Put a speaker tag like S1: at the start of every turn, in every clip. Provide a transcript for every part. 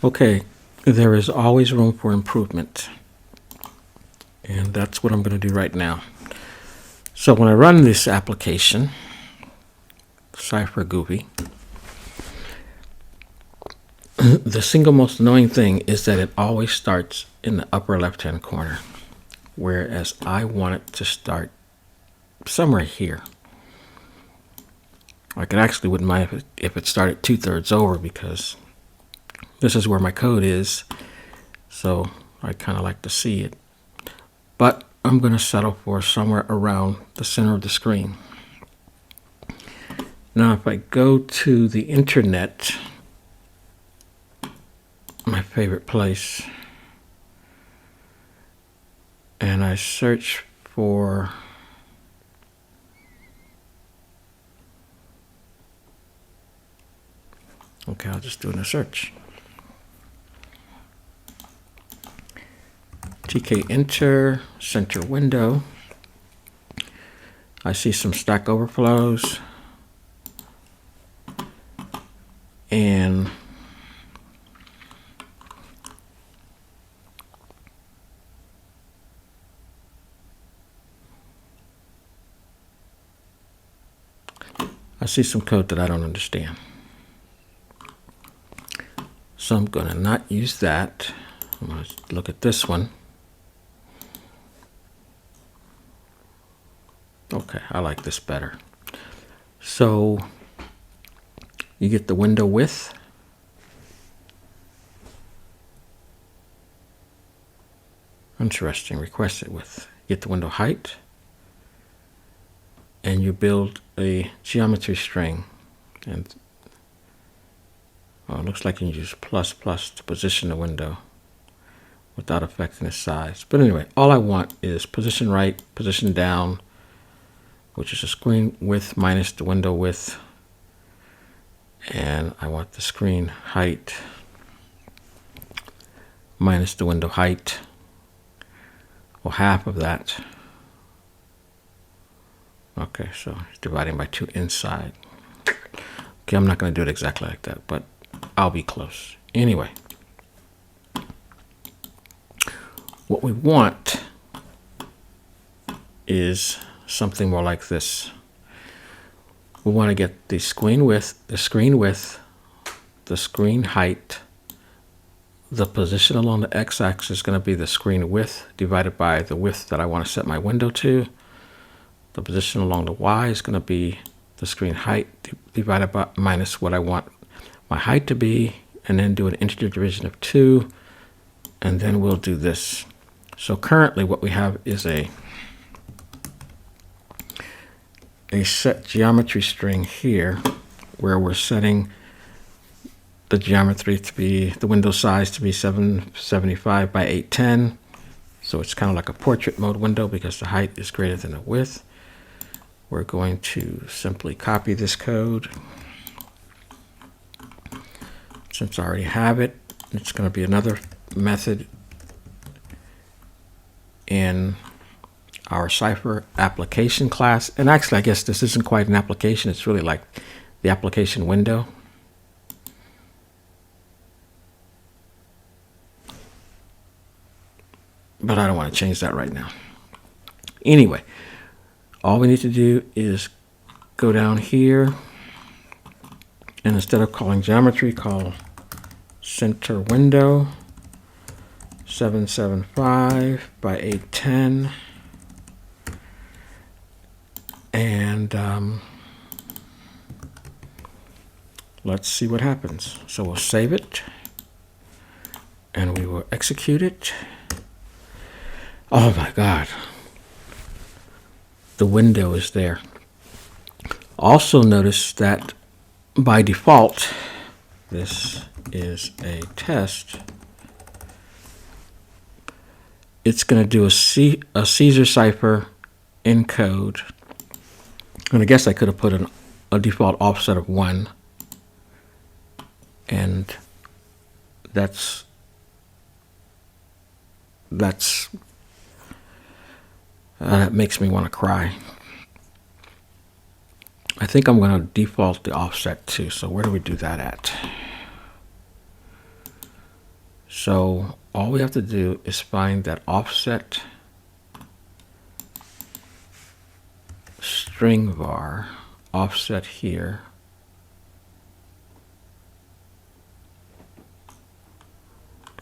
S1: Okay, there is always room for improvement. And that's what I'm going to do right now. So when I run this application, Cypher Goofy, the single most annoying thing is that it always starts in the upper left-hand corner, whereas I want it to start somewhere here. I actually wouldn't mind if it started 2/3 over, because this is where my code is, so I kind of like to see it. But I'm going to settle for somewhere around the center of the screen. Now, if I go to the internet, my favorite place, and I search for okay, I'll just do a search. TK enter, center window. I see some Stack Overflows, and I see some code that I don't understand. So I'm going to not use that. I'm going to look at this one. Okay, I like this better. So you get the window width. Interesting, requested width. You get the window height. And you build a geometry string. And it looks like you can use plus to position the window without affecting the size. But anyway, all I want is position right, position down, which is the screen width minus the window width. And I want the screen height minus the window height, or half of that. Okay, so it's dividing by 2 inside. Okay, I'm not going to do it exactly like that, but I'll be close. Anyway, what we want is something more like this. We want to get the screen width, the screen height. The position along the x-axis is going to be the screen width divided by the width that I want to set my window to. The position along the y is going to be the screen height divided by minus what I want my height to be, and then do an integer division of 2, and then we'll do this. So currently what we have is a set geometry string here, where we're setting the geometry to be, the window size to be 775 by 810. So it's kind of like a portrait mode window because the height is greater than the width. We're going to simply copy this code. Since I already have it, it's going to be another method in our Cypher application class. And actually, I guess this isn't quite an application. It's really like the application window. But I don't want to change that right now. Anyway, all we need to do is go down here, and instead of calling geometry, call center window 775 by 810. And let's see what happens. So we'll save it, and we will execute it. Oh my God. The window is there. Also notice that by default, this is a test. It's going to do a Caesar cipher encode. And I guess I could have put a default offset of 1. And that makes me want to cry. I think I'm going to default the offset too. So where do we do that at? So all we have to do is find that offset string var, offset here.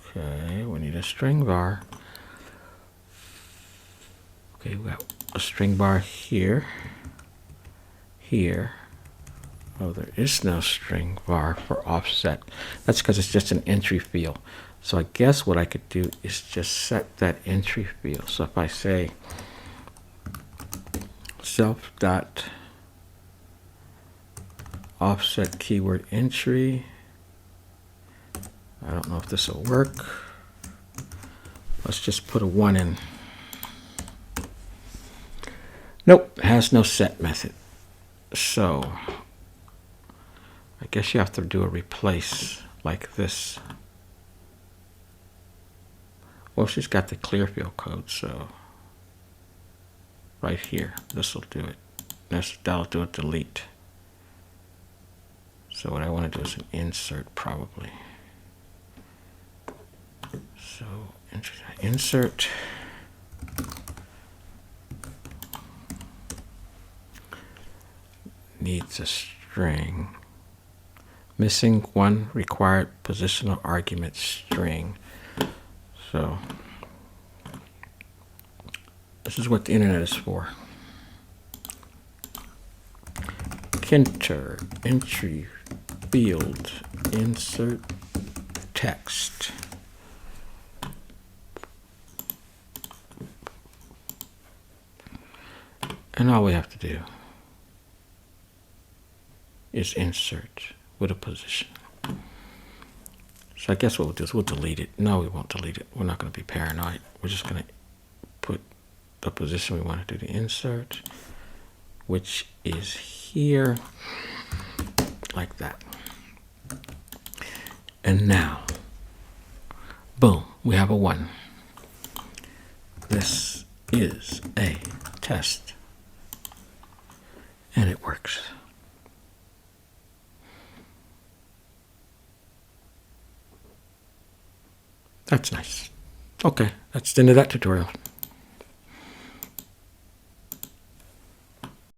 S1: Okay, we need a string var. Okay, we got a string var here, here. Oh, there is no string var for offset. That's because it's just an entry field. So I guess what I could do is just set that entry field. So if I say self dot offset keyword entry, I don't know if this will work. Let's just put a 1 in. Nope, it has no set method. So I guess you have to do a replace like this. Well, she's got the clear field code, so right here, this will do it. That'll do a delete. So what I want to do is an insert probably. So insert. Needs a string. Missing one required positional argument string. So this is what the internet is for. Enter entry field insert text. And all we have to do is insert with a position. So I guess what we'll do is we'll delete it. No, we won't delete it. We're not going to be paranoid. We're just going to put the position we want to do the insert, which is here, like that. And now, boom, we have a 1. This is a test. And it works. That's nice. Okay, that's the end of that tutorial.